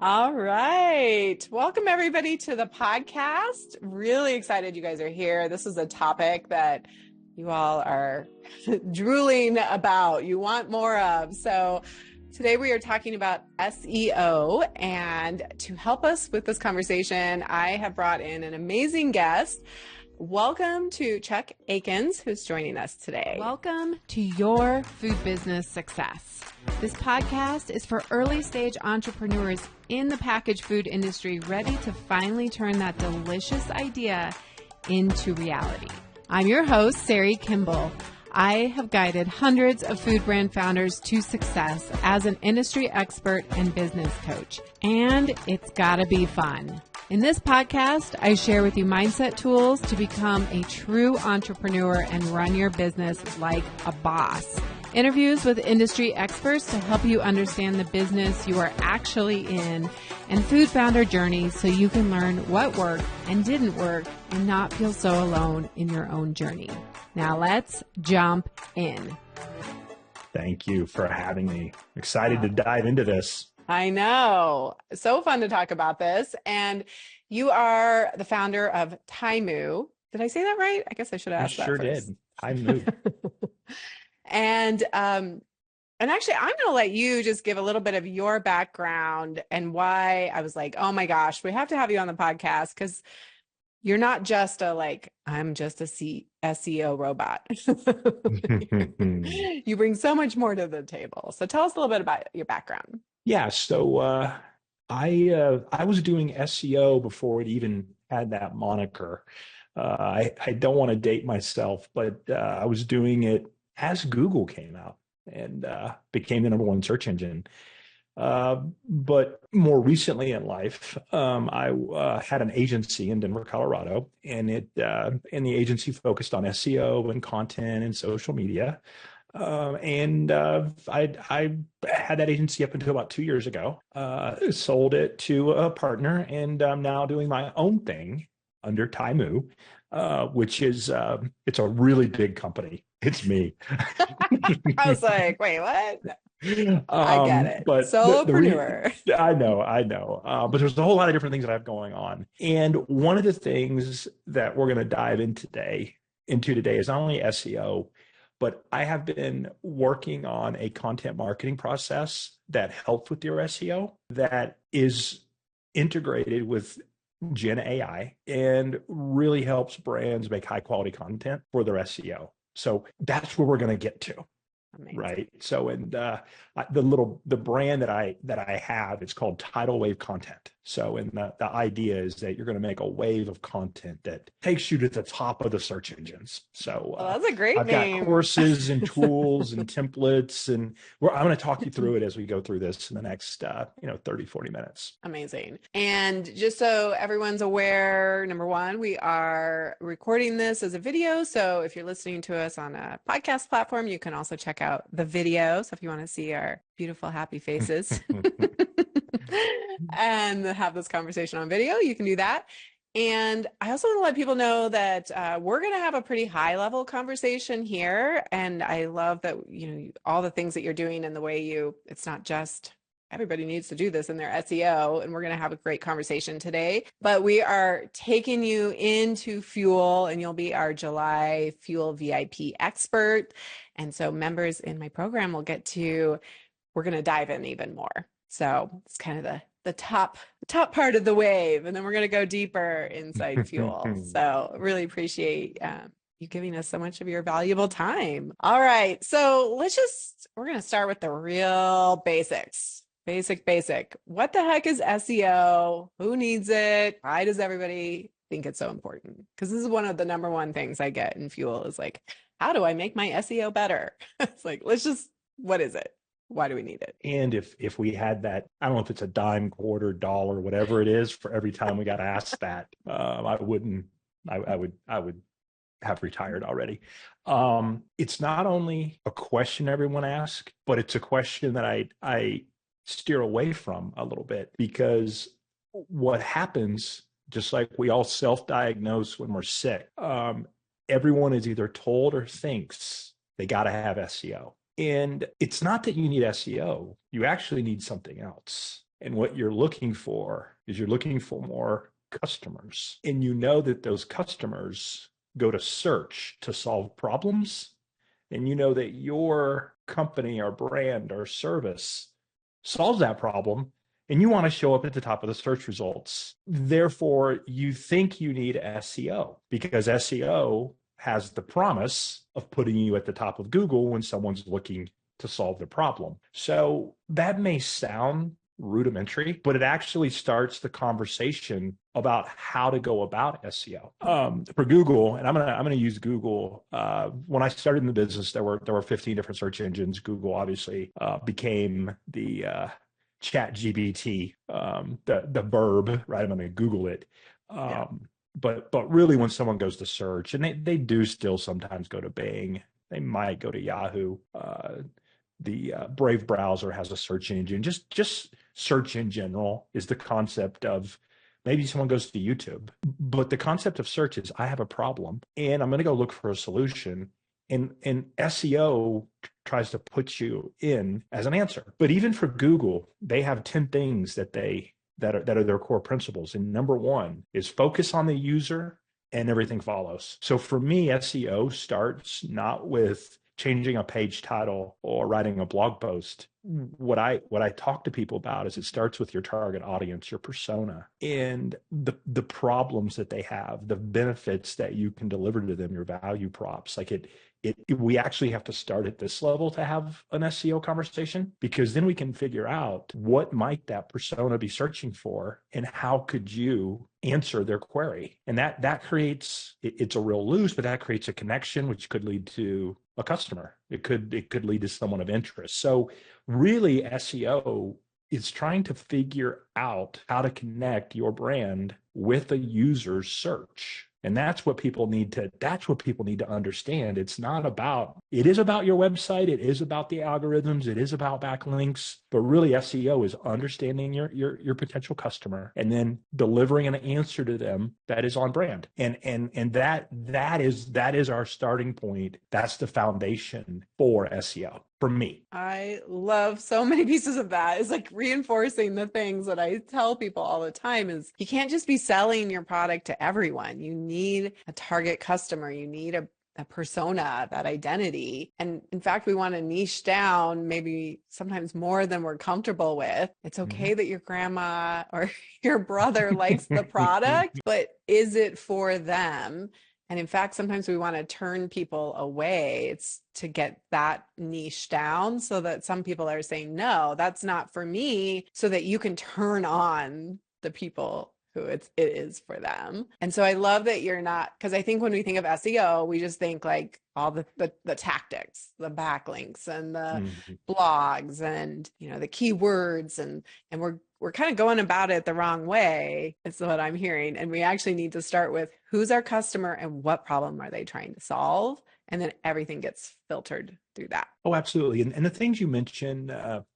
All right. Welcome everybody to the podcast. Really excited you guys are here. This is a topic that you all are drooling about. You want more of. So today we are talking about SEO, and to help us with this conversation, I have brought in an amazing guest. Welcome to Chuck Aikens, who's joining us today. Welcome to your food business success. This podcast is for early stage entrepreneurs in the packaged food industry ready to finally turn that delicious idea into reality. I'm your host, Sari Kimbell. I have guided hundreds of food brand founders to success as an industry expert and business coach, and it's gotta be fun. In this podcast, I share with you mindset tools to become a true entrepreneur and run your business like a boss. Interviews with industry experts to help you understand the business you are actually in, and food founder journeys so you can learn what worked and didn't work and not feel so alone in your own journey. Now let's jump in. Thank you for having me. Excited to dive into this. I know. So fun to talk about this. And you are the founder of Tymoo. Did I say that right? I guess I should have asked that first. You sure did. Tymoo. And actually, I'm going to let you just give a little bit of your background and why I was like, oh my gosh, we have to have you on the podcast, because you're not just I'm just a SEO robot. You bring so much more to the table. So tell us a little bit about your background. Yeah, so I was doing SEO before it even had that moniker. I don't want to date myself, but I was doing it as Google came out and became the number one search engine. But more recently in life, I had an agency in Denver, Colorado, and the agency focused on SEO and content and social media. I had that agency up until about 2 years ago, sold it to a partner, and I'm now doing my own thing under Tymoo, which is, it's a really big company. It's me. I was like, wait, what? I get it. But solopreneur. I know. But there's a whole lot of different things that I have going on. And one of the things that we're going to dive into today is not only SEO, but I have been working on a content marketing process that helps with your SEO that is integrated with Gen AI and really helps brands make high quality content for their SEO. So that's where we're going to get to. Amazing. Right. So, and the brand that I have, it's called Tidal Wave Content. So, and the idea is that you're going to make a wave of content that takes you to the top of the search engines. So that's a great I've name. got courses and tools and templates, and I'm going to talk you through it as we go through this in the next 30, 40 minutes. Amazing. And just so everyone's aware, number one, we are recording this as a video. So if you're listening to us on a podcast platform, you can also check out the video. So if you want to see our beautiful, happy faces and have this conversation on video, you can do that. And I also want to let people know that we're going to have a pretty high level conversation here. And I love that, all the things that you're doing and the way it's not just everybody needs to do this in their SEO, and we're going to have a great conversation today. But we are taking you into fuel, and you'll be our July fuel VIP expert. And so members in my program we're going to dive in even more. So it's kind of the top part of the wave, and then we're going to go deeper inside fuel. So really appreciate you giving us so much of your valuable time. All right. So we're going to start with the real basics. Basic. What the heck is SEO? Who needs it? Why does everybody think it's so important? Because this is one of the number one things I get in fuel is like, how do I make my SEO better? It's like, what is it? Why do we need it? And if we had that, I don't know if it's a dime, quarter, dollar, whatever it is for every time we got asked that, I would have retired already. It's not only a question everyone asks, but it's a question that I steer away from a little bit, because what happens, just like we all self-diagnose when we're sick, everyone is either told or thinks they got to have SEO. And it's not that you need SEO, you actually need something else. And what you're looking for is you're looking for more customers. And you know that those customers go to search to solve problems. And you know that your company or brand or service solves that problem. And you want to show up at the top of the search results. Therefore, you think you need SEO because SEO has the promise of putting you at the top of Google when someone's looking to solve the problem. So that may sound rudimentary, but it actually starts the conversation about how to go about SEO. For Google, and I'm gonna use Google. When I started in the business, there were 15 different search engines. Google obviously became the Chat GBT, the verb, right? I'm gonna Google it. But really, when someone goes to search, and they do still sometimes go to Bing, they might go to Yahoo. The Brave browser has a search engine. Just search in general is the concept of maybe someone goes to YouTube, but the concept of search is I have a problem and I'm going to go look for a solution. And SEO tries to put you in as an answer. But even for Google, they have 10 things that are their core principles. And number one is focus on the user and everything follows. So for me, SEO starts not with changing a page title or writing a blog post. What I talk to people about is it starts with your target audience, your persona, and the problems that they have, the benefits that you can deliver to them, your value props. Like we actually have to start at this level to have an SEO conversation, because then we can figure out what might that persona be searching for and how could you answer their query. And that creates, it's a real loose, but that creates a connection, which could lead to a customer. It could lead to someone of interest. So really SEO is trying to figure out how to connect your brand with a user's search. And that's what people need to understand. It is about your website. It is about the algorithms. It is about backlinks, but really SEO is understanding your potential customer and then delivering an answer to them that is on brand. And that is our starting point. That's the foundation for SEO. For me. I love so many pieces of that. It's like reinforcing the things that I tell people all the time is you can't just be selling your product to everyone. You need a target customer. You need a persona, that identity. And in fact, we want to niche down maybe sometimes more than we're comfortable with. It's okay that your grandma or your brother likes the product, but is it for them? And in fact, sometimes we want to turn people away. It's to get that niche down so that some people are saying, no, that's not for me, so that you can turn on the people who it is for them. And so I love that you're not, because I think when we think of SEO, we just think like all the tactics, the backlinks and the blogs and, the keywords and we're kind of going about it the wrong way. It's what I'm hearing. And we actually need to start with who's our customer and what problem are they trying to solve? And then everything gets filtered through that. Oh, absolutely. And the things you mentioned,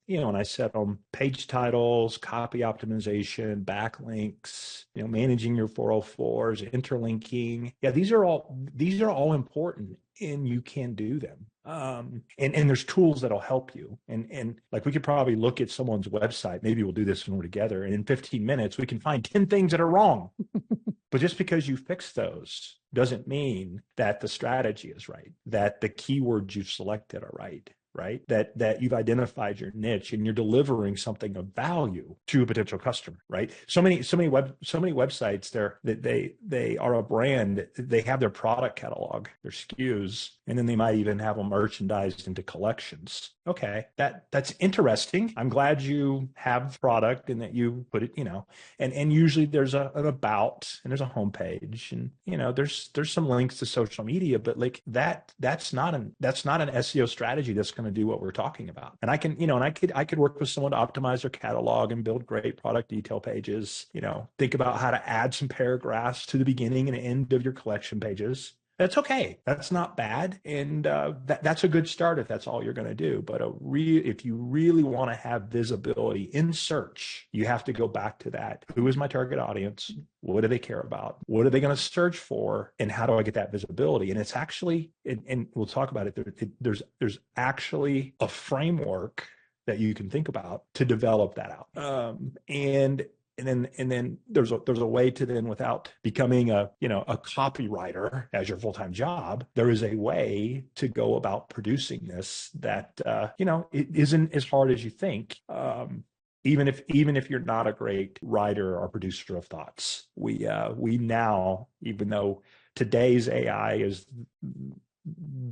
when I said on page titles, copy optimization, backlinks, managing your 404s, interlinking. Yeah, these are all important and you can do them. And there's tools that'll help you. And like we could probably look at someone's website. Maybe we'll do this when we're together. And in 15 minutes, we can find 10 things that are wrong. But just because you fix those doesn't mean that the strategy is right, that the keywords you've selected are right? That you've identified your niche and you're delivering something of value to a potential customer, right? So many websites they are a brand. They have their product catalog, their SKUs, and then they might even have them merchandised into collections. Okay, that's interesting. I'm glad you have product and that you put it, and usually there's an about and there's a homepage and there's some links to social media, but like that's not an SEO strategy that's going to do what we're talking about. And I could work with someone to optimize their catalog and build great product detail pages, think about how to add some paragraphs to the beginning and end of your collection pages. That's okay. That's not bad. And that's a good start if that's all you're going to do. But if you really want to have visibility in search, you have to go back to that. Who is my target audience? What do they care about? What are they going to search for? And how do I get that visibility? And it's actually, and we'll talk about it, there's actually a framework that you can think about to develop that out. And then there's a way to then, without becoming a copywriter as your full-time job, there is a way to go about producing this that it isn't as hard as you think. Even if you're not a great writer or producer of thoughts, we now, even though today's AI is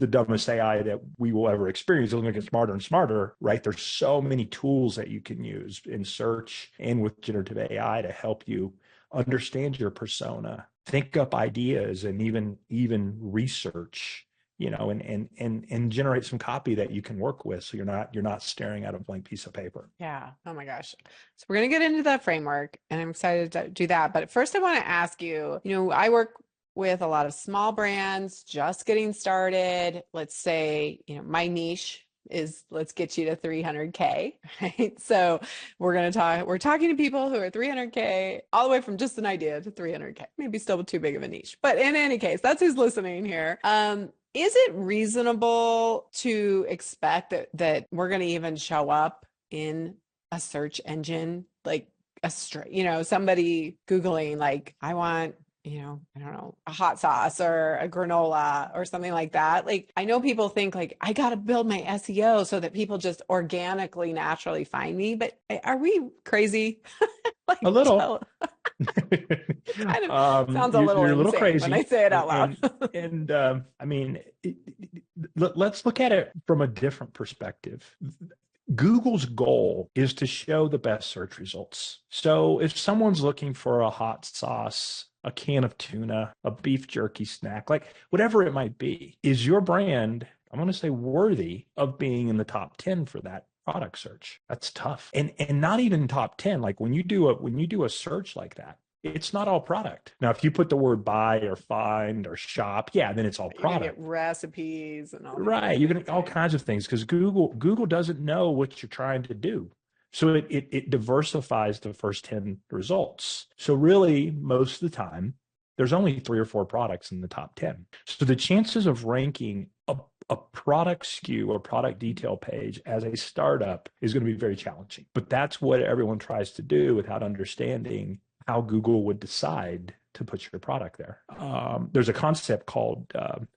the dumbest AI that we will ever experience, it's going to get smarter and smarter, right? There's so many tools that you can use in search and with generative AI to help you understand your persona, think up ideas, and even research, and generate some copy that you can work with, so you're not staring at a blank piece of paper. Yeah. Oh my gosh. So we're going to get into that framework, and I'm excited to do that. But first I want to ask you, I work with a lot of small brands just getting started. Let's say, my niche is, let's get you to 300K, right? So we're talking to people who are 300K, all the way from just an idea to 300K, maybe still too big of a niche. But in any case, that's who's listening here. Is it reasonable to expect that we're going to even show up in a search engine, like somebody Googling, like, I want, I don't know, a hot sauce or a granola or something like that? Like, I know people think like, I got to build my SEO so that people just organically, naturally find me. But are we crazy? Like, A little. kind of sounds a little you're a little insane crazy when I say it out loud. I mean, let's look at it from a different perspective. Google's goal is to show the best search results. So if someone's looking for a hot sauce, a can of tuna, a beef jerky snack, like whatever it might be, is your brand, I'm going to say, worthy of being in the top 10 for that product search? That's tough. And not even top 10. Like when you do a search like that, it's not all product. Now, if you put the word buy or find or shop, yeah, then it's all product. You get recipes and all. Right. You're going to get all kinds of things, because Google doesn't know what you're trying to do. So it diversifies the first 10 results. So really, most of the time, there's only 3 or 4 products in the top 10. So the chances of ranking a product SKU or product detail page as a startup is going to be very challenging. But that's what everyone tries to do without understanding how Google would decide to put your product there. There's a concept called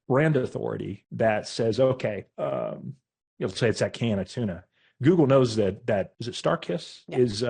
brand authority that says, okay, let's say it's that can of tuna. Google knows that is it Starkiss is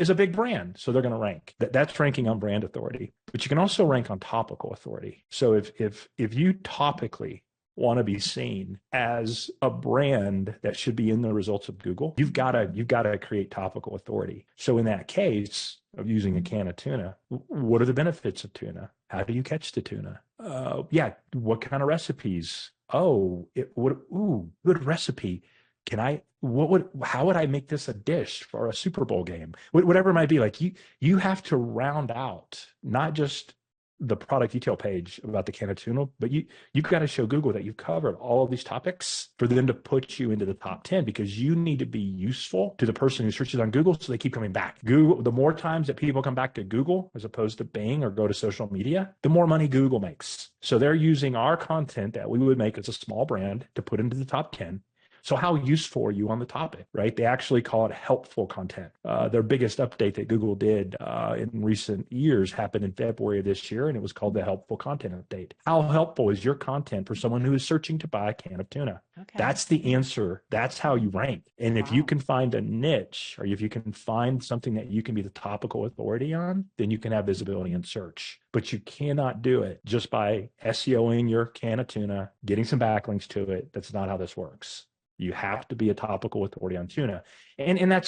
a big brand, so they're going to rank. That's ranking on brand authority. But you can also rank on topical authority. So if you topically want to be seen as a brand that should be in the results of Google, you've got to create topical authority. So in that case of using a can of tuna, what are the benefits of tuna? How do you catch the tuna? What kind of recipes? Good recipe. How would I make this a dish for a Super Bowl game? Whatever it might be. Like you have to round out not just the product detail page about the can of tuna, but you've got to show Google that you've covered all of these topics for them to put you into the top 10, because you need to be useful to the person who searches on Google, so they keep coming back. Google, the more times that people come back to Google as opposed to Bing or go to social media, the more money Google makes. So they're using our content that we would make as a small brand to put into the top 10. So how useful are you on the topic, right? They actually call it helpful content. Their biggest update that Google did in recent years happened in February of this year, and it was called the helpful content update. How helpful is your content for someone who is searching to buy a can of tuna? Okay. That's the answer. That's how you rank. And if you can find a niche, or if you can find something that you can be the topical authority on, then you can have visibility in search. But you cannot do it just by SEOing your can of tuna, getting some backlinks to it. That's not how this works. You have to be a topical authority on tuna. And that's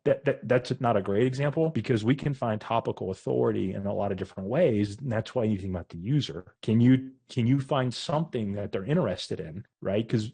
that's not a great example, because we can find topical authority in a lot of different ways. And that's why you think about the user. Can you find something that they're interested in, right? Because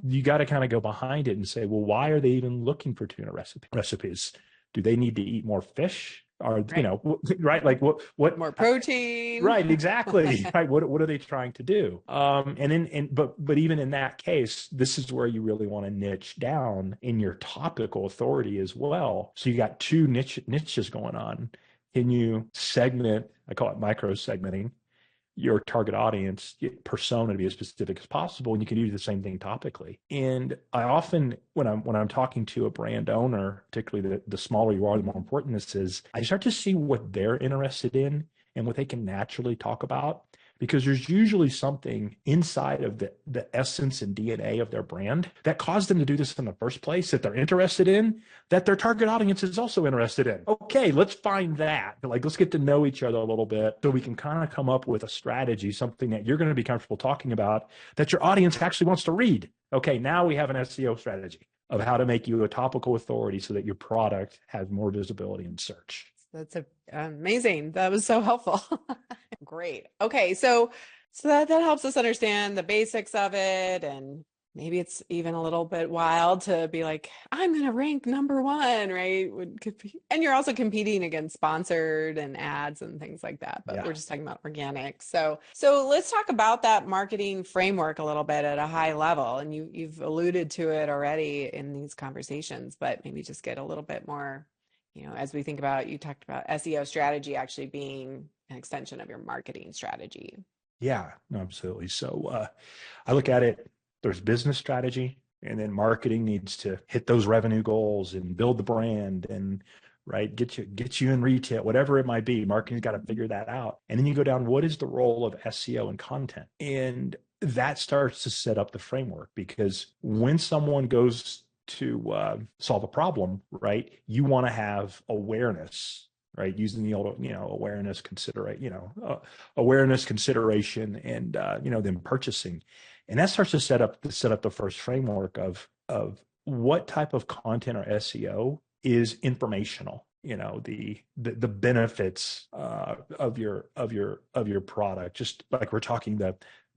you got to kind of go behind it and say, well, why are they even looking for tuna recipes? Do they need to eat more fish? Or, right. Right? Like what more protein? Right, exactly. Right. What are they trying to do? But even in that case, this is where you really want to niche down in your topical authority as well. So you got 2 niches going on. Can you segment? I call it micro segmenting. your target audience persona to be as specific as possible, and you can do the same thing topically. And I often, when I'm talking to a brand owner, particularly the smaller you are, the more important this is, I start to see what they're interested in and what they can naturally talk about, because there's usually something inside of the essence and DNA of their brand that caused them to do this in the first place, that they're interested in, that their target audience is also interested in. Okay, let's find that. Like, let's get to know each other a little bit so we can kind of come up with a strategy, something that you're going to be comfortable talking about that your audience actually wants to read. Okay, now we have an SEO strategy of how to make you a topical authority so that your product has more visibility in search. That's amazing. That was so helpful. Great. Okay. So that helps us understand the basics of it. And maybe it's even a little bit wild to be like, I'm going to rank number one, right? And you're also competing against sponsored and ads and things like that, but we're just talking about organic. So let's talk about that marketing framework a little bit at a high level. And you've alluded to it already in these conversations, but maybe just get a little bit more, as we think about, you talked about SEO strategy actually being an extension of your marketing strategy. Yeah, no, absolutely. So I look at it, there's business strategy, and then marketing needs to hit those revenue goals and build the brand and get you in retail, whatever it might be. Marketing's got to figure that out. And then you go down, what is the role of SEO and content? And that starts to set up the framework, because when someone goes to solve a problem, right, you want to have awareness, right, using the old awareness, awareness, consideration, and then purchasing. And that starts to set up the first framework of what type of content or SEO is informational, the benefits of your product, just like we're talking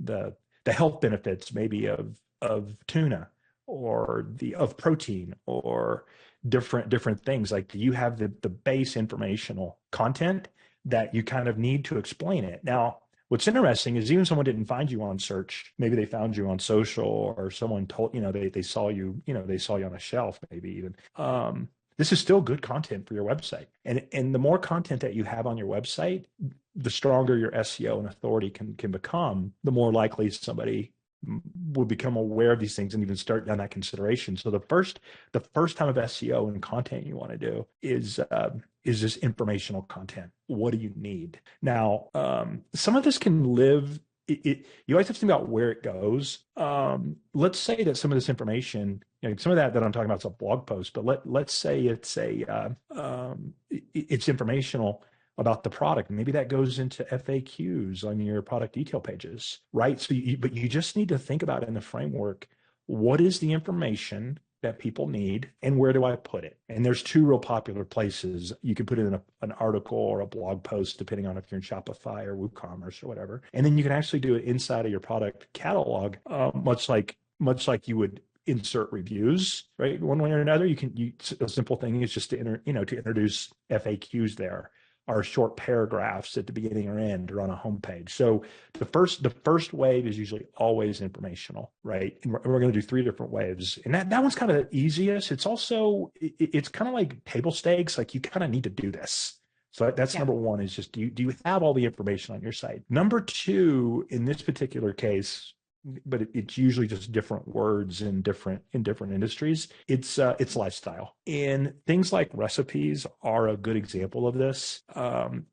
the health benefits maybe of tuna, or of protein, or different things. Like, you have the base informational content that you kind of need to explain it. Now, what's interesting is, even someone didn't find you on search, maybe they found you on social, or someone told, they saw you, they saw you on a shelf, maybe even. This is still good content for your website. And the more content that you have on your website, the stronger your SEO and authority can become, the more likely somebody will become aware of these things and even start down that consideration. So the first time of SEO and content you want to do is this informational content. What do you need? Now, some of this can live. You always have to think about where it goes. Let's say that some of this information, some of that I'm talking about is a blog post, but let's say it's it's informational about the product. Maybe that goes into FAQs on your product detail pages, right? So, but you just need to think about it in the framework. What is the information that people need, and where do I put it? And there's two real popular places. You can put it in an article or a blog post, depending on if you're in Shopify or WooCommerce or whatever. And then you can actually do it inside of your product catalog, much like you would insert reviews, right? One way or another. A simple thing is just to introduce FAQs there, are short paragraphs at the beginning or end, or on a homepage. So the first wave is usually always informational, right? And we're going to do 3 different waves, and that one's kind of the easiest. It's also it's kind of like table stakes. Like, you kind of need to do this. So that's number one, is just do you have all the information on your site? Number 2, in this particular case, but it's usually just different words in different industries. It's lifestyle, and things like recipes are a good example of this.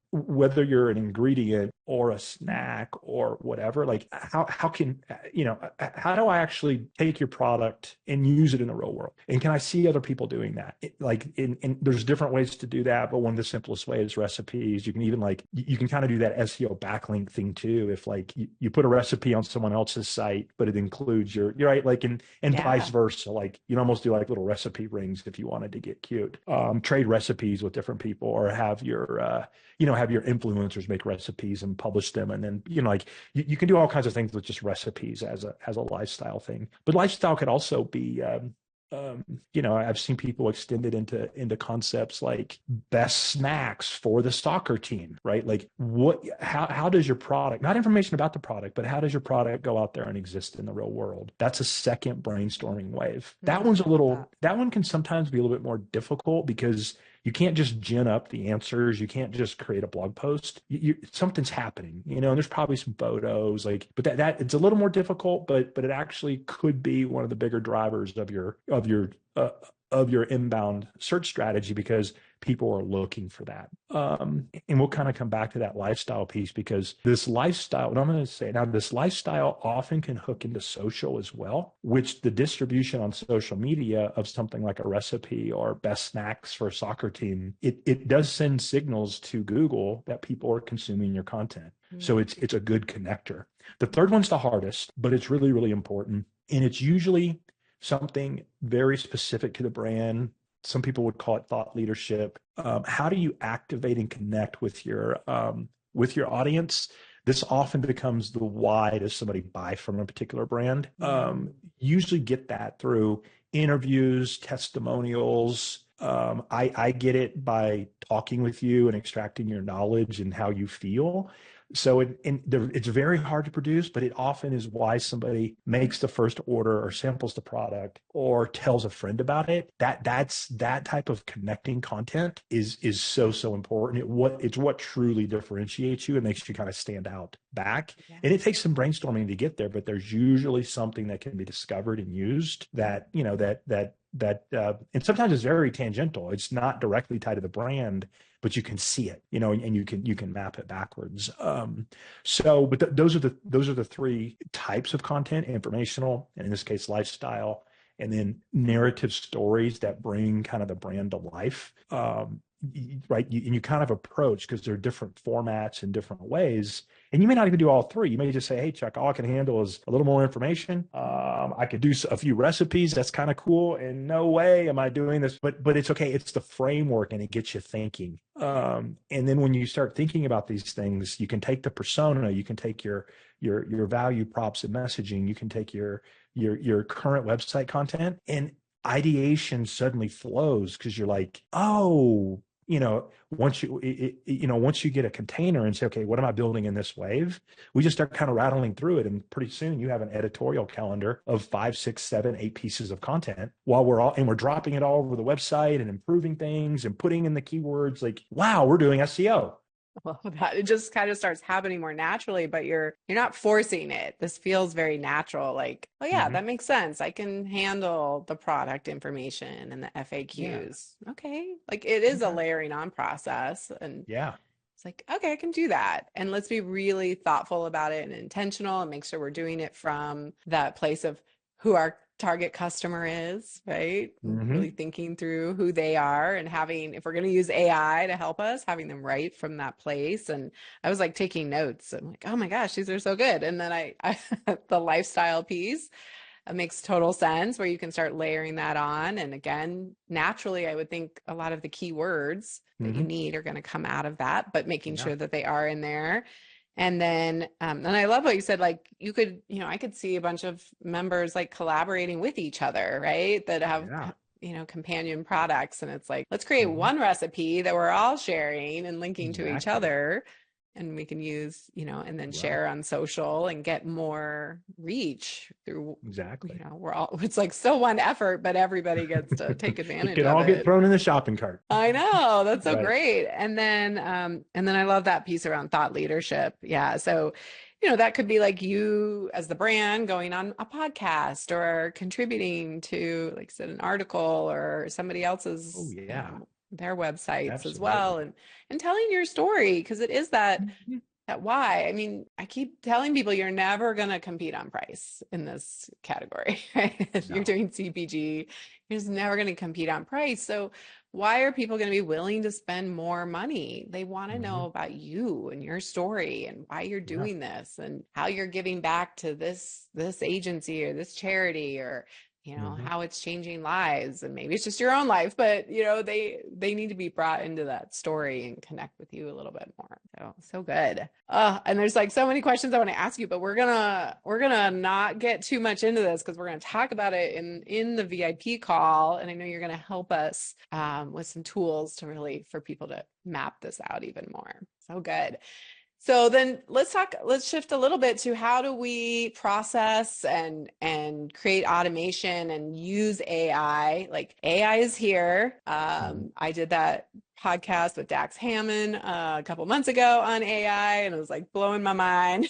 Whether you're an ingredient or a snack or whatever, like how do I actually take your product and use it in the real world? And can I see other people doing that? There's different ways to do that, but one of the simplest ways is recipes. You can even you can kind of do that SEO backlink thing too. If you put a recipe on someone else's site, but it includes you're right, and vice versa. Like, you almost do little recipe rings if you wanted to get cute. Trade recipes with different people, or have your have your influencers make recipes and publish them. And then, you can do all kinds of things with just recipes as a lifestyle thing. But lifestyle could also be, I've seen people extend it into concepts like best snacks for the soccer team, right? Like, how does your product, not information about the product, but how does your product go out there and exist in the real world? That's a second brainstorming wave. That one can sometimes be a little bit more difficult, because you can't just gin up the answers. You can't just create a blog post. Something's happening, and there's probably some photos, but that it's a little more difficult, but it actually could be one of the bigger drivers of your inbound search strategy, because people are looking for that. And we'll kind of come back to that lifestyle piece, because this lifestyle, and I'm going to say now, this lifestyle often can hook into social as well, which the distribution on social media of something like a recipe or best snacks for a soccer team, it does send signals to Google that people are consuming your content. So it's a good connector. The third one's the hardest, but it's really, really important. And it's usually something very specific to the brand. Some people would call it thought leadership. How do you activate and connect with your audience? This often becomes the why does somebody buy from a particular brand. Usually get that through interviews, testimonials. I get it by talking with you and extracting your knowledge and how you feel. So it's very hard to produce, but it often is why somebody makes the first order or samples the product or tells a friend about it. That type of connecting content is so important. It's what truly differentiates you and makes you kind of stand out back. Yeah. And it takes some brainstorming to get there, but there's usually something that can be discovered and used that and sometimes it's very tangential. It's not directly tied to the brand, but you can see it, and you can map it backwards. But those are the three types of content: informational, and in this case, lifestyle, and then narrative stories that bring kind of the brand to life. Right. And you kind of approach, because there are different formats and different ways. And you may not even do all three. You may just say, hey, Chuck, all I can handle is a little more information. I could do a few recipes. That's kind of cool. And no way am I doing this, but it's okay. It's the framework, and it gets you thinking. And then when you start thinking about these things, you can take the persona, you can take your value props and messaging, you can take your current website content, and ideation suddenly flows, because you're like, oh, once you get a container and say, okay, what am I building in this wave? We just start kind of rattling through it. And pretty soon you have an editorial calendar of 5, 6, 7, 8 pieces of content while we're dropping it all over the website and improving things and putting in the keywords. Like, wow, we're doing SEO. Well, it just kind of starts happening more naturally, but you're not forcing it. This feels very natural. Like, oh yeah, that makes sense. I can handle the product information and the FAQs. Yeah. Okay. Like, it is a layering on process, and it's like, okay, I can do that. And let's be really thoughtful about it and intentional, and make sure we're doing it from that place of who our target customer is, right? Really thinking through who they are, and having, if we're going to use AI to help us, having them write from that place. And I was like taking notes. I'm like, oh my gosh, these are so good. And then I the lifestyle piece makes total sense, where you can start layering that on. And again, naturally, I would think a lot of the keywords that you need are going to come out of that, but making sure that they are in there. And then, and I love what you said, like, you could, I could see a bunch of members like collaborating with each other, right? That have, companion products. And it's like, let's create one recipe that we're all sharing and linking to each other. And we can use, and then share on social and get more reach through. We're all, it's like so one effort, but everybody gets to take advantage of it. It can all get thrown in the shopping cart. I know. That's so great. And then I love that piece around thought leadership. Yeah. So, that could be like you as the brand going on a podcast or contributing to, like I said, an article or somebody else's, their websites as well, and telling your story, because it is that why. I mean, I keep telling people you're never going to compete on price in this category, right? If you're doing CPG, you're just never going to compete on price. So why are people going to be willing to spend more money? They want to know about you and your story and why you're doing this and how you're giving back to this agency or this charity, or how it's changing lives. And maybe it's just your own life, but they need to be brought into that story and connect with you a little bit more. So good. And there's like so many questions I want to ask you, but we're gonna not get too much into this, because we're going to talk about it in the VIP call. And I know you're going to help us with some tools to really, for people to map this out even more. So good. So then let's shift a little bit to how do we process and create automation and use AI? Like AI is here. I did that podcast with Dax Hammond a couple months ago on AI, and it was like blowing my mind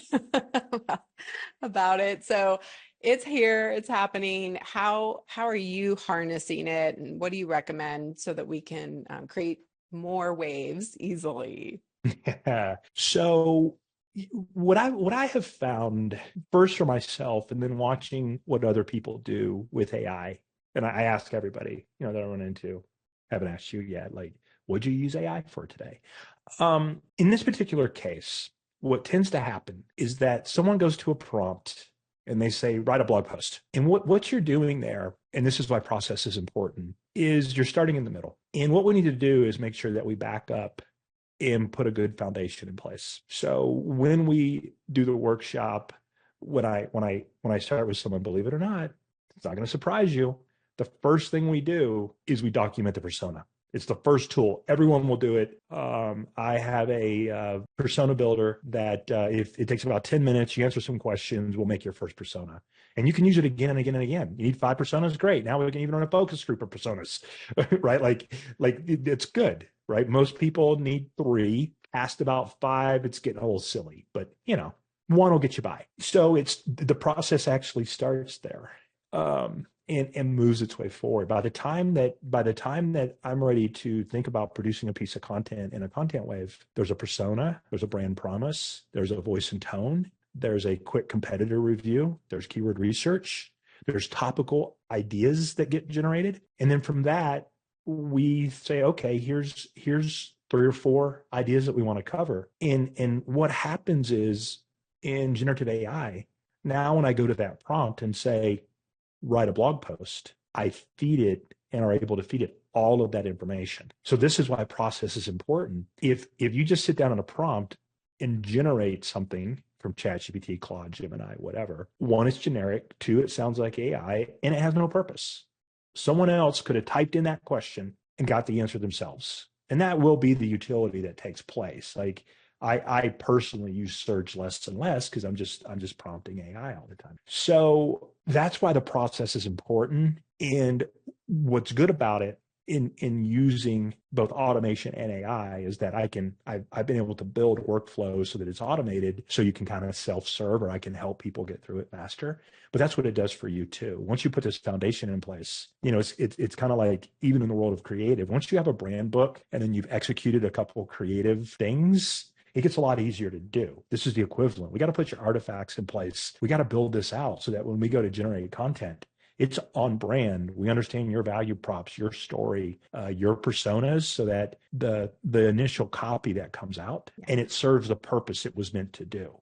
about it. So it's here, it's happening. How are you harnessing it, and what do you recommend so that we can create more waves easily? Yeah. So what I have found first for myself and then watching what other people do with AI, and I ask everybody, that I run into, haven't asked you yet, like, what'd you use AI for today? In this particular case, what tends to happen is that someone goes to a prompt and they say, write a blog post. And what you're doing there, and this is why process is important, is you're starting in the middle. And what we need to do is make sure that we back up and put a good foundation in place. So when we do the workshop, when I start with someone, believe it or not, it's not going to surprise you. The first thing we do is we document the persona. It's the first tool. Everyone will do it. I have a persona builder that if it takes about 10 minutes, you answer some questions, we'll make your first persona. And you can use it again and again and again. You need 5 personas, great. Now we can even run a focus group of personas, right? Like it's good, right? Most people need 3. Past about 5, it's getting a little silly, but one will get you by. So it's the process actually starts there. And moves its way forward. By the time that I'm ready to think about producing a piece of content in a content wave, there's a persona, there's a brand promise, there's a voice and tone, there's a quick competitor review, there's keyword research, there's topical ideas that get generated. And then from that, we say, okay, here's 3 or 4 ideas that we want to cover. And what happens is in generative AI, now when I go to that prompt and say, write a blog post, I feed it and are able to feed it all of that information. So this is why process is important. If you just sit down on a prompt and generate something from ChatGPT, Claude, Gemini, whatever, 1, it's generic, 2, it sounds like AI, and it has no purpose. Someone else could have typed in that question and got the answer themselves. And that will be the utility that takes place. Like I personally use search less and less because I'm just prompting AI all the time. So that's why the process is important. And what's good about it in using both automation and AI is that I've been able to build workflows so that it's automated, so you can kind of self-serve, or I can help people get through it faster. But that's what it does for you too. Once you put this foundation in place, it's kind of like, even in the world of creative, once you have a brand book and then you've executed a couple of creative things, it gets a lot easier to do. This is the equivalent. We got to put your artifacts in place. We got to build this out so that when we go to generate content, it's on brand. We understand your value props, your story, your personas, so that the initial copy that comes out, and it serves the purpose it was meant to do.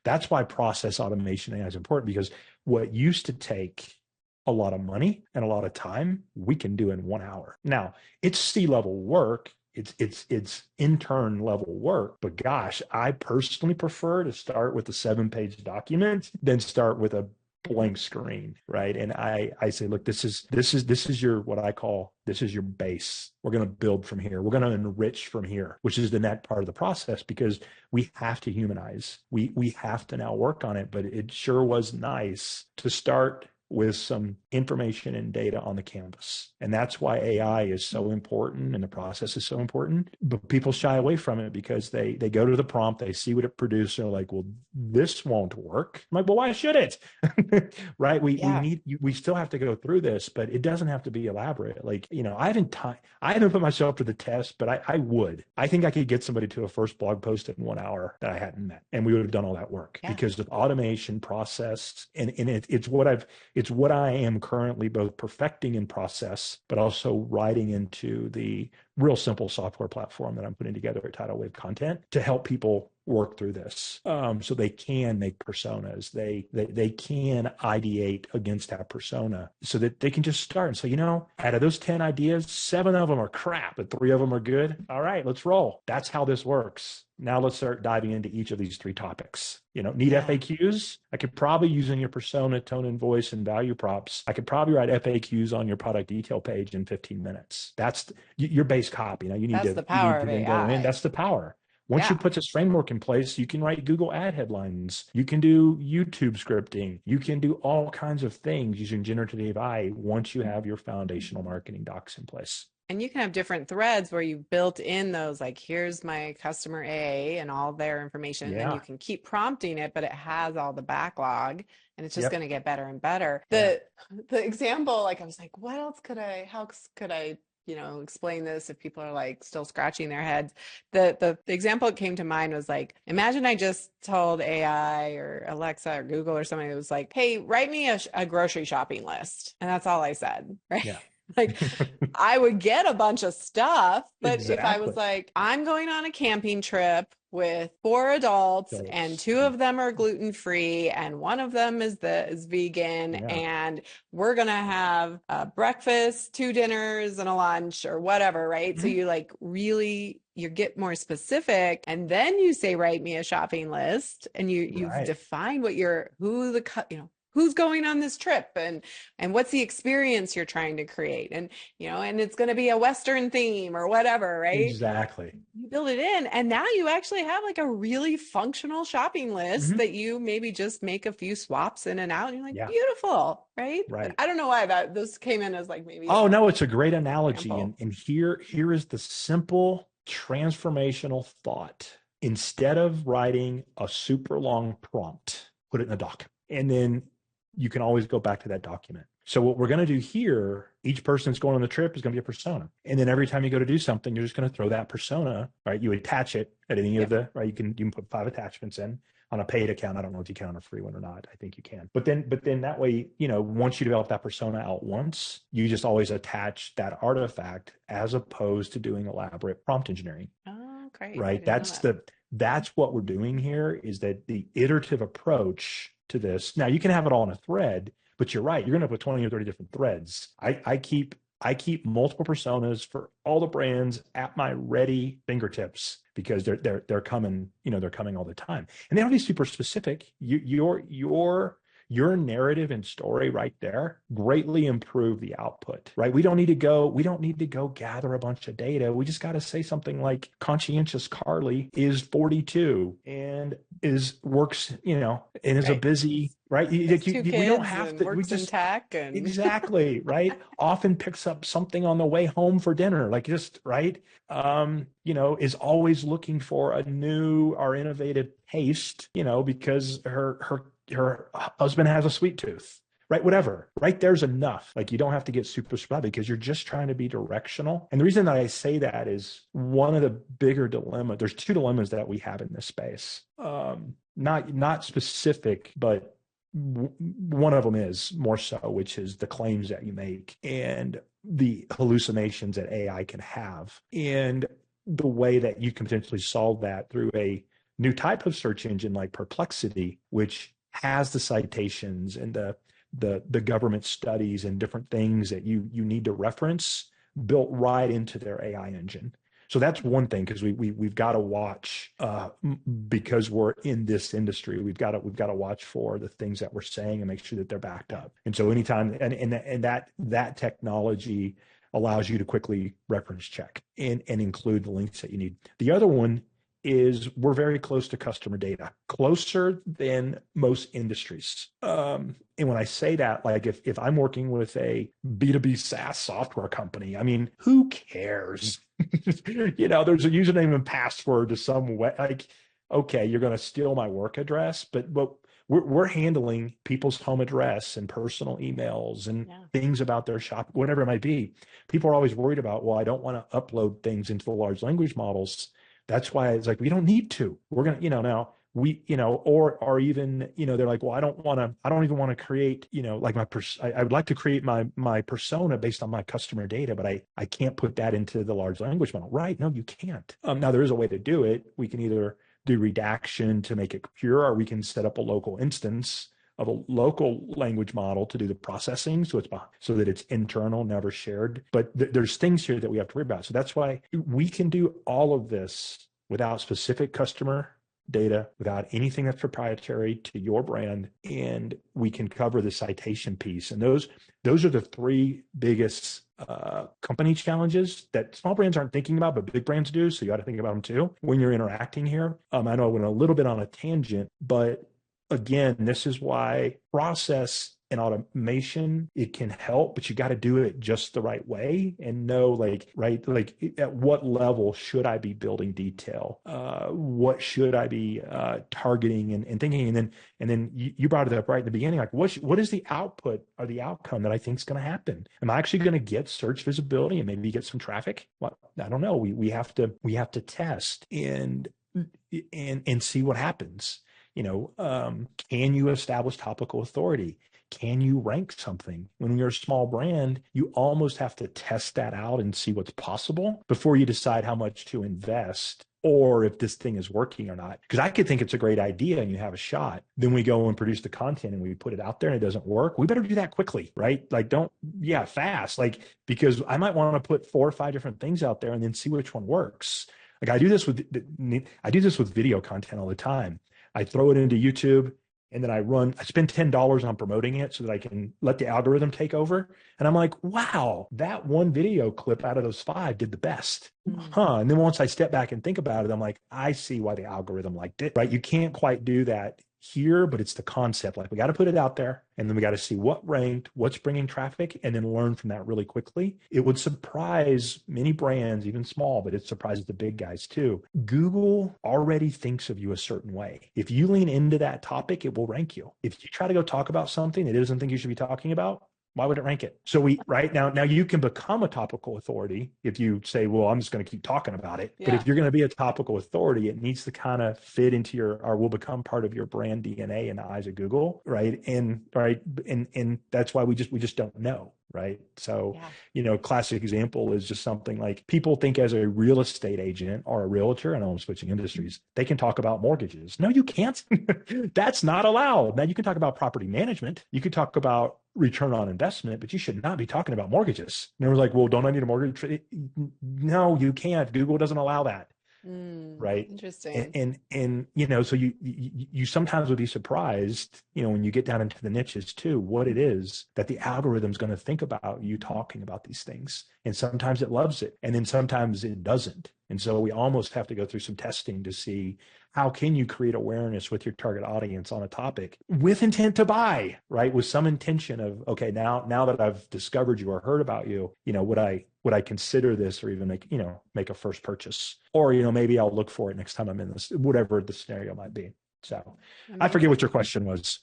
That's why process automation AI is important, because what used to take a lot of money and a lot of time, we can do in 1 hour. Now, it's C-level work. It's intern level work, but gosh, I personally prefer to start with a 7-page document than start with a blank screen, right? And I say, look, this is your, what I call, this is your base. We're going to build from here. We're going to enrich from here, which is the next part of the process, because we have to humanize. We have to now work on it, but it sure was nice to start with some information and data on the canvas. And that's why AI is so important and the process is so important. But people shy away from it because they go to the prompt, they see what it produces, and they're like, well, this won't work. I'm like, well, why should it? Right? We still have to go through this, but it doesn't have to be elaborate. Like, I haven't put myself to the test, but I would. I think I could get somebody to a first blog post in 1 hour that I hadn't met, and we would have done all that work because of automation, process, and it's what I am currently both perfecting in process, but also writing into the real simple software platform that I'm putting together at Tidal Wave Content to help people work through this, so they can make personas. They can ideate against that persona so that they can just start and say, out of those 10 ideas, 7 of them are crap, but 3 of them are good. All right, let's roll. That's how this works. Now let's start diving into each of these 3 topics. Need FAQs? I could probably, using your persona, tone and voice, and value props, I could probably write FAQs on your product detail page in 15 minutes. That's your base copy. Now you need That's the power of then go in. AI. That's the power. Once you Yeah. put this framework in place, you can write Google ad headlines. You can do YouTube scripting. You can do all kinds of things using generative AI once you have your foundational marketing docs in place. And you can have different threads where you've built in those, like, here's my customer A and all their information. And then you Yeah. can keep prompting it, but it has all the backlog and it's just going Yep. to get better and better. Yeah. The example, like I was like, what else could how could I, explain this if people are like still scratching their heads? The example that came to mind was like, imagine I just told AI or Alexa or Google or somebody that was like, hey, write me a grocery shopping list. And that's all I said, right? Yeah. Like I would get a bunch of stuff, but if I was Exactly. like, I'm going on a camping trip with 4 adults and Adults. two Yeah. of them are gluten free and one of them is vegan, Yeah. and we're gonna have a breakfast, 2 dinners, and a lunch or whatever, right? So Mhm. you like really you get more specific, and then you say, write me a shopping list, and you've Right. defined what who's going on this trip, and what's the experience you're trying to create, and it's going to be a Western theme or whatever, right? Exactly. You build it in, and now you actually have like a really functional shopping list Mhm. that you maybe just make a few swaps in and out, and you're like, Yeah. beautiful, right? But Right. I don't know why that this came in as like maybe Oh, a no, it's a great analogy. example. And here is the simple transformational thought. Instead of writing a super long prompt, put it in a doc. And then you can always go back to that document. So what we're going to do here, each person that's going on the trip is going to be a persona. And then every time you go to do something, you're just going to throw that persona, right? You attach it at any of Yep. the, right? You can put 5 attachments in on a paid account. I don't know if you can on a free one or not. I think you can. But then that way, once you develop that persona out once, you just always attach that artifact as opposed to doing elaborate prompt engineering, Oh, great. I right? didn't know that. That's what we're doing here, is that the iterative approach to this. Now you can have it all in a thread, but you're right. You're going to put 20 or 30 different threads. I keep multiple personas for all the brands at my ready fingertips, because they're coming, they're coming all the time. And they don't have to be super specific. Your narrative and story right there greatly improve the output, right? We don't need to go gather a bunch of data. We just got to say something like conscientious Carly is 42 and works, and is a Right. busy, right? Has two We don't kids have and to, we works in just, tech and exactly, right? Often picks up something on the way home for dinner, like, just right. Is always looking for a new or innovative taste, because her husband has a sweet tooth, right? Whatever, right? There's enough. Like, you don't have to get super spot, because you're just trying to be directional. And the reason that I say that is one of the bigger dilemmas. There's 2 dilemmas that we have in this space. Not specific, but one of them is more so, which is the claims that you make and the hallucinations that AI can have, and the way that you can potentially solve that through a new type of search engine like Perplexity, which has the citations and the government studies and different things that you need to reference built right into their AI engine. So that's one thing, because we've got to watch, because we're in this industry, we've got to watch for the things that we're saying and make sure that they're backed up. And so anytime, and that technology allows you to quickly reference check and include the links that you need. The other one is we're very close to customer data, closer than most industries. And when I say that, like, if I'm working with a B2B SaaS software company, I mean, who cares? There's a username and password to some way. Like, okay, you're going to steal my work address, but we're handling people's home address and personal emails and yeah. things about their shop, whatever it might be. People are always worried about, well, I don't want to upload things into the large language models. That's why it's like, we don't need to. We're going to, now we, or even, they're like, well, I don't even want to create, like I would like to create my persona based on my customer data, but I can't put that into the large language model. Right? No, you can't. Now there is a way to do it. We can either do redaction to make it pure, or we can set up a local instance of a local language model to do the processing, so that it's internal, never shared. But there's things here that we have to worry about. So that's why we can do all of this without specific customer data, without anything that's proprietary to your brand, and we can cover the citation piece. And those are the three biggest company challenges that small brands aren't thinking about, but big brands do. So you got to think about them too when you're interacting here. I know I went a little bit on a tangent, but again, this is why process and automation, it can help, but you got to do it just the right way and know, like, right, like at what level should I be building detail? What should I be targeting and thinking? And then you brought it up right in the beginning, like what is the output or the outcome that I think is going to happen? Am I actually going to get search visibility and maybe get some traffic? Well, I don't know. We have to test and see what happens. Can you establish topical authority? Can you rank something? When you're a small brand, you almost have to test that out and see what's possible before you decide how much to invest or if this thing is working or not. Because I could think it's a great idea and you have a shot. Then we go and produce the content and we put it out there and it doesn't work. We better do that quickly, right? Like fast. Like, because I might want to put 4 or 5 different things out there and then see which one works. Like I do this with video content all the time. I throw it into YouTube and then I spend $10 on promoting it so that I can let the algorithm take over. And I'm like, wow, that one video clip out of those 5 did the best. And then once I step back and think about it, I'm like, I see why the algorithm liked it, right? You can't quite do that here, but it's the concept. Like we got to put it out there and then we got to see what ranked, what's bringing traffic, and then learn from that really quickly. It would surprise many brands, even small, but it surprises the big guys too. Google already thinks of you a certain way. If you lean into that topic, it will rank you. If you try to go talk about something it doesn't think you should be talking about, why would it rank it? So right now you can become a topical authority if you say, well, I'm just going to keep talking about it. Yeah. But if you're going to be a topical authority, it needs to kind of fit into or will become part of your brand DNA in the eyes of Google, right? And that's why we just don't know. Right. So, classic example is just something like people think as a real estate agent or a realtor, and I'm switching industries, they can talk about mortgages. No, you can't. That's not allowed. Now you can talk about property management. You could talk about return on investment, but you should not be talking about mortgages. And everyone's like, well, don't I need a mortgage? No, you can't. Google doesn't allow that. Right. Interesting. And so you sometimes would be surprised, when you get down into the niches too, what it is that the algorithm's going to think about you talking about these things. And sometimes it loves it. And then sometimes it doesn't. And so we almost have to go through some testing to see how can you create awareness with your target audience on a topic with intent to buy, right? With some intention of, okay, now that I've discovered you or heard about you, would I consider this or even make a first purchase? Or, maybe I'll look for it next time I'm in this, whatever the scenario might be. So I forget what your question was.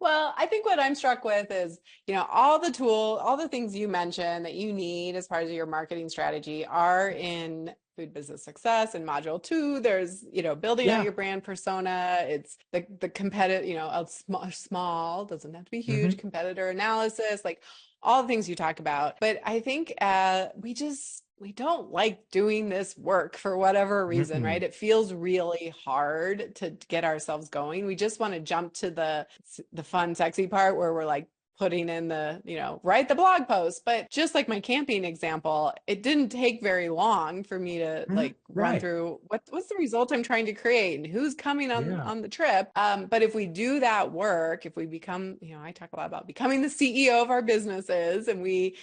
Well, I think what I'm struck with is, all the things you mentioned that you need as part of your marketing strategy are in Food Business Success and module 2. There's, building out your brand persona. It's the competitive, a small, doesn't have to be huge, competitor analysis, like all the things you talk about. But I think we don't like doing this work for whatever reason, right? It feels really hard to get ourselves going. We just want to jump to the fun, sexy part where we're like putting in write the blog post. But just like my camping example, it didn't take very long for me to run through what's the result I'm trying to create and who's coming on the trip. But if we do that work, if we become, I talk a lot about becoming the CEO of our businesses, and we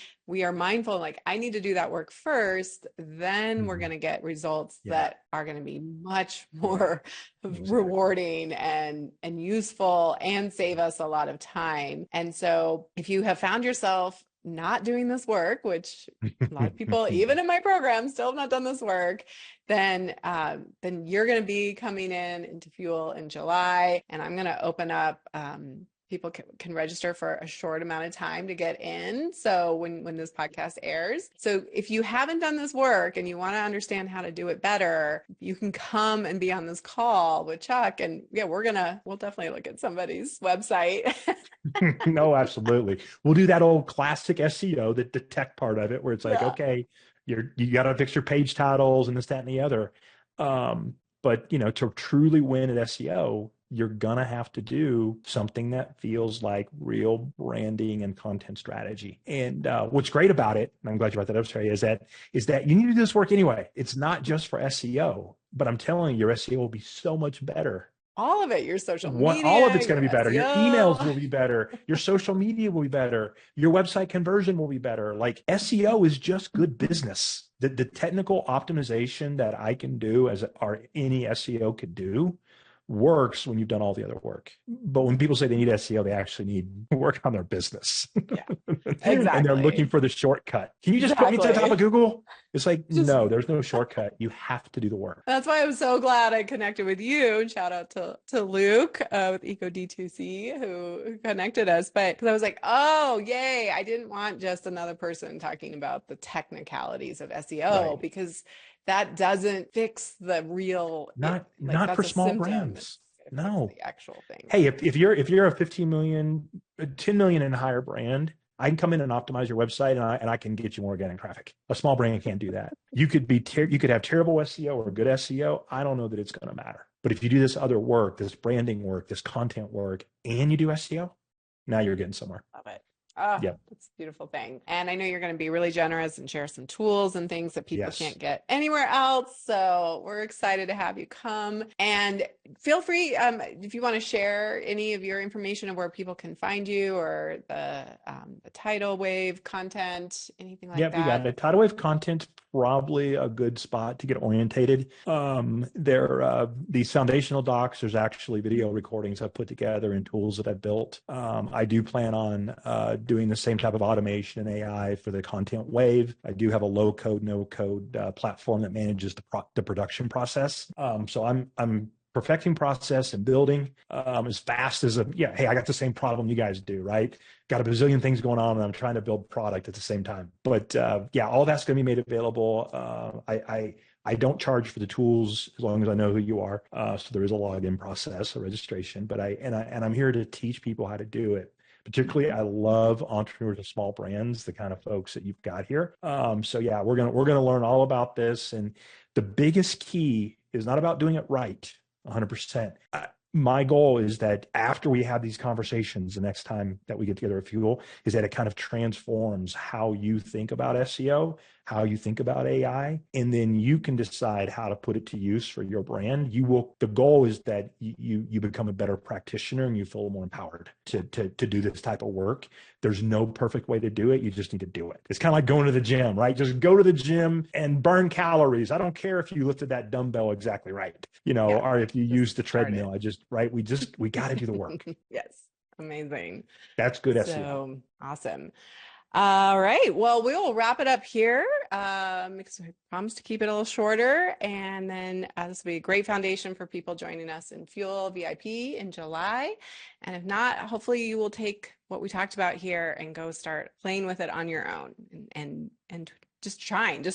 are mindful, like, I need to do that work first, then we're going to get results that are going to be much more rewarding and useful and save us a lot of time. And so if you have found yourself not doing this work, which a lot of people, even in my program, still have not done this work, then you're going to be coming into Fuel in July, and I'm going to open up, people can register for a short amount of time to get in. So when this podcast airs, so if you haven't done this work and you want to understand how to do it better, you can come and be on this call with Chuck. And we'll definitely look at somebody's website. No, absolutely. We'll do that old classic SEO, the tech part of it, where it's like, okay, you got to fix your page titles and this, that, and the other. But to truly win at SEO, you're going to have to do something that feels like real branding and content strategy. And what's great about it, and I'm glad you brought that up, Sari, is that you need to do this work anyway. It's not just for SEO, but I'm telling you, your SEO will be so much better. All of it, your social media, All of it's going to your be better. Your SEO. emails will be better. Your social media will be better. Your website conversion will be better. Like SEO is just good business. The technical optimization that I can do any SEO could do works when you've done all the other work. But when people say they need SEO, they actually need work on their business. Yeah, exactly. And they're looking for the shortcut. Can you just put me to the top of Google? It's like, no, there's no shortcut. You have to do the work. That's why I'm so glad I connected with you. And shout out to Luke with Eco D2C who connected us. But because I was like, oh, yay. I didn't want just another person talking about the technicalities of SEO, right, because that doesn't fix the real, not for small brands. No, the actual thing. Hey, if you're a 15 million, 10 million and higher brand, I can come in and optimize your website and I can get you more organic traffic. A small brand can't do that. You could have terrible SEO or good SEO. I don't know that it's going to matter. But if you do this other work, this branding work, this content work, and you do SEO, now you're getting somewhere. Love it. Oh, yep. That's a beautiful thing. And I know you're going to be really generous and share some tools and things that people can't get anywhere else. So we're excited to have you come, and feel free if you want to share any of your information of where people can find you, or the tidal wave content, anything like that. Yeah, we got it. Tidal wave content, probably a good spot to get orientated. These foundational docs, there's actually video recordings I've put together and tools that I've built. I do plan on doing the same type of automation and AI for the content wave. I do have a low code, no code platform that manages the production process. So I'm perfecting process and building as fast as hey, I got the same problem you guys do, right? Got a bazillion things going on and I'm trying to build product at the same time. But all that's going to be made available. I don't charge for the tools as long as I know who you are. So there is a login process, a registration, but I'm here to teach people how to do it. Particularly, I love entrepreneurs of small brands, the kind of folks that you've got here. So yeah, we're gonna learn all about this. And the biggest key is not about doing it right 100%. My goal is that after we have these conversations, the next time that we get together at Fuel, is that it kind of transforms how you think about SEO, how you think about AI, and then you can decide how to put it to use for your brand. The goal is that you become a better practitioner and you feel more empowered to do this type of work. There's no perfect way to do it. You just need to do it. It's kind of like going to the gym, right? Just go to the gym and burn calories. I don't care if you lifted that dumbbell exactly right, or if you use the treadmill. We got to do the work. Yes. Amazing. That's good SEO. So awesome. All right. Well, we'll wrap it up here because I promised to keep it a little shorter. And then this will be a great foundation for people joining us in Fuel VIP in July. And if not, hopefully you will take what we talked about here and go start playing with it on your own and just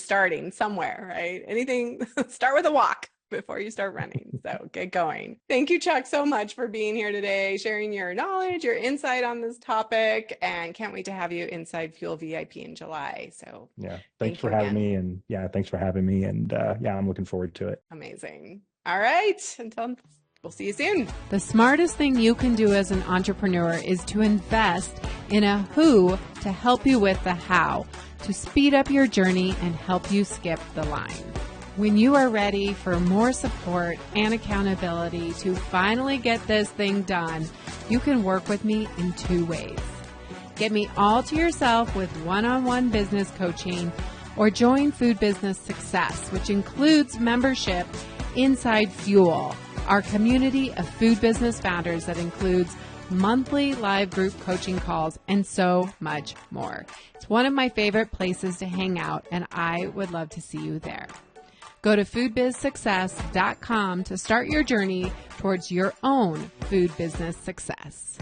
starting somewhere, right? Anything, start with a walk before you start running. So get going. Thank you, Chuck, so much for being here today, sharing your knowledge, your insight on this topic, and can't wait to have you inside Fuel VIP in July. So yeah, thanks for having me. And thanks for having me. And I'm looking forward to it. Amazing. All right. We'll see you soon. The smartest thing you can do as an entrepreneur is to invest in a who to help you with the how, to speed up your journey and help you skip the line. When you are ready for more support and accountability to finally get this thing done, you can work with me in 2 ways. Get me all to yourself with one-on-one business coaching, or join Food Business Success, which includes membership inside Fuel, our community of food business founders that includes monthly live group coaching calls and so much more. It's one of my favorite places to hang out, and I would love to see you there. Go to foodbizsuccess.com to start your journey towards your own food business success.